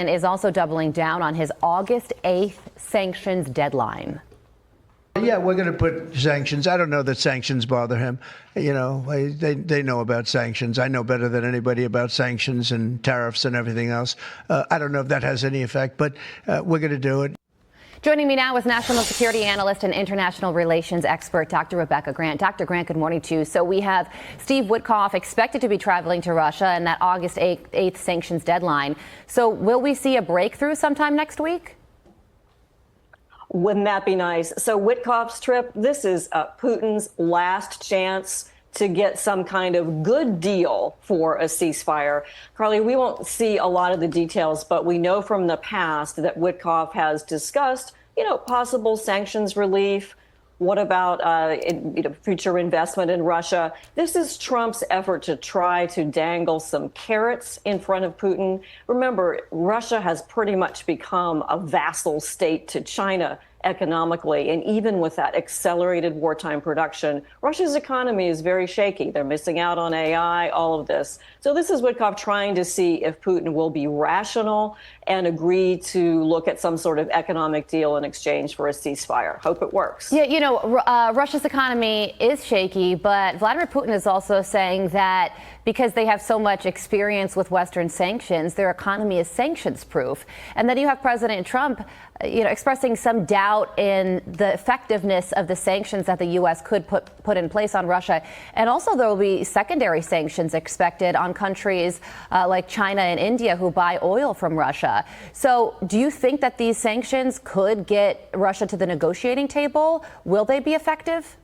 Is also doubling down on his August 8th sanctions deadline. Yeah, we're going to put sanctions. I don't know that sanctions bother him. You know, they know about sanctions. I know better than anybody about sanctions and tariffs and everything else. I don't know if that has any effect, but we're going to do it. Joining me now is national security analyst and international relations expert, Dr. Rebecca Grant. Dr. Grant, good morning to you. So we have Steve Witkoff expected to be traveling to Russia and that August 8th sanctions deadline. So will we see a breakthrough sometime next week? Wouldn't that be nice? So Witkoff's trip, this is Putin's last chance to get some kind of good deal for a ceasefire. Carly, we won't see a lot of the details, but we know from the past that Witkoff has discussed, possible sanctions relief. What about future investment in Russia? This is Trump's effort to try to dangle some carrots in front of Putin. Remember, Russia has pretty much become a vassal state to China economically, and even with that accelerated wartime production, Russia's economy is very shaky. They're missing out on AI, all of this. So this is Witkoff trying to see if Putin will be rational and agree to look at some sort of economic deal in exchange for a ceasefire. Hope it works. Yeah, Russia's economy is shaky, but Vladimir Putin is also saying that because they have so much experience with Western sanctions, their economy is sanctions proof. And then you have President Trump expressing some doubt in the effectiveness of the sanctions that the U.S. could put in place on Russia. And also there will be secondary sanctions expected on countries like China and India who buy oil from Russia. So do you think that these sanctions could get Russia to the negotiating table? Will they be effective?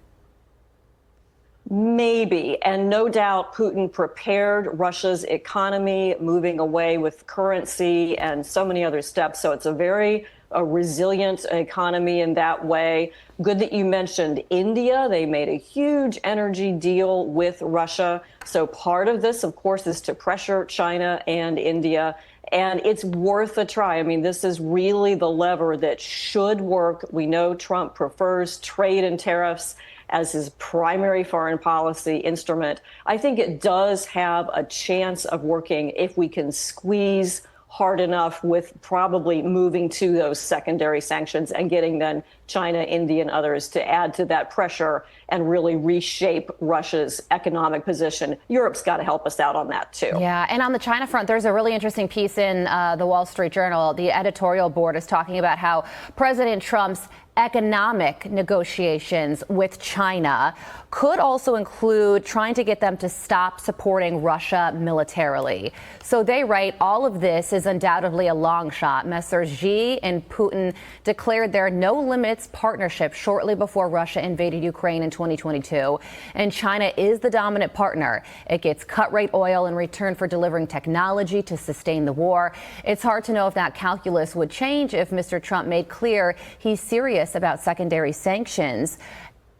Maybe. And no doubt Putin prepared Russia's economy, moving away with currency and so many other steps. So it's a very resilient economy in that way. Good that you mentioned India. They made a huge energy deal with Russia. So part of this, of course, is to pressure China and India. And it's worth a try. I mean, this is really the lever that should work. We know Trump prefers trade and tariffs as his primary foreign policy instrument. I think it does have a chance of working if we can squeeze hard enough with probably moving to those secondary sanctions and getting then China, India, and others to add to that pressure and really reshape Russia's economic position. Europe's got to help us out on that, too. Yeah, and on the China front, there's a really interesting piece in the Wall Street Journal. The editorial board is talking about how President Trump's economic negotiations with China could also include trying to get them to stop supporting Russia militarily. So they write, all of this is undoubtedly a long shot. Messrs. Xi and Putin declared their no limits partnership shortly before Russia invaded Ukraine in 2022. And China is the dominant partner. It gets cut rate oil in return for delivering technology to sustain the war. It's hard to know if that calculus would change if Mr. Trump made clear he's serious about secondary sanctions.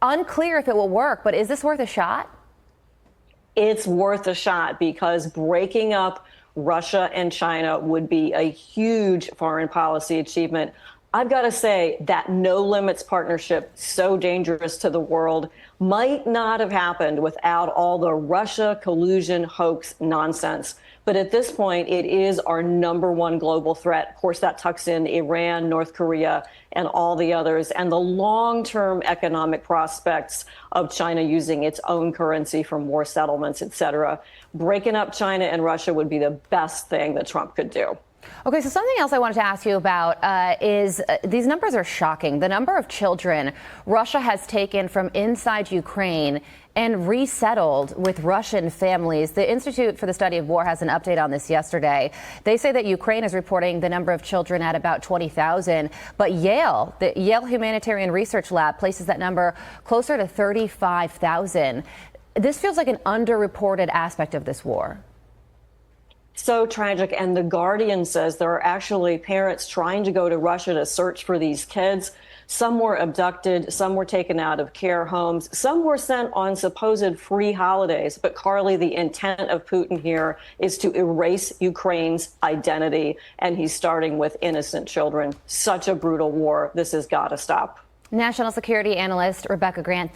Unclear if it will work, but is this worth a shot? It's worth a shot because breaking up Russia and China would be a huge foreign policy achievement. I've got to say that no limits partnership, so dangerous to the world, might not have happened without all the Russia collusion hoax nonsense. But at this point, it is our number one global threat. Of course, that tucks in Iran, North Korea, and all the others, and the long-term economic prospects of China using its own currency for more settlements, et cetera. Breaking up China and Russia would be the best thing that Trump could do. Okay, so something else I wanted to ask you about is these numbers are shocking. The number of children Russia has taken from inside Ukraine and resettled with Russian families. The Institute for the Study of War has an update on this yesterday. They say that Ukraine is reporting the number of children at about 20,000, but the Yale Humanitarian Research Lab places that number closer to 35,000. This feels like an underreported aspect of this war. So tragic. And The Guardian says there are actually parents trying to go to Russia to search for these kids. Some were abducted, some were taken out of care homes, some were sent on supposed free holidays. But Carly, the intent of Putin here is to erase Ukraine's identity, and he's starting with innocent children. Such a brutal war. This has got to stop. National security analyst Rebecca Grant.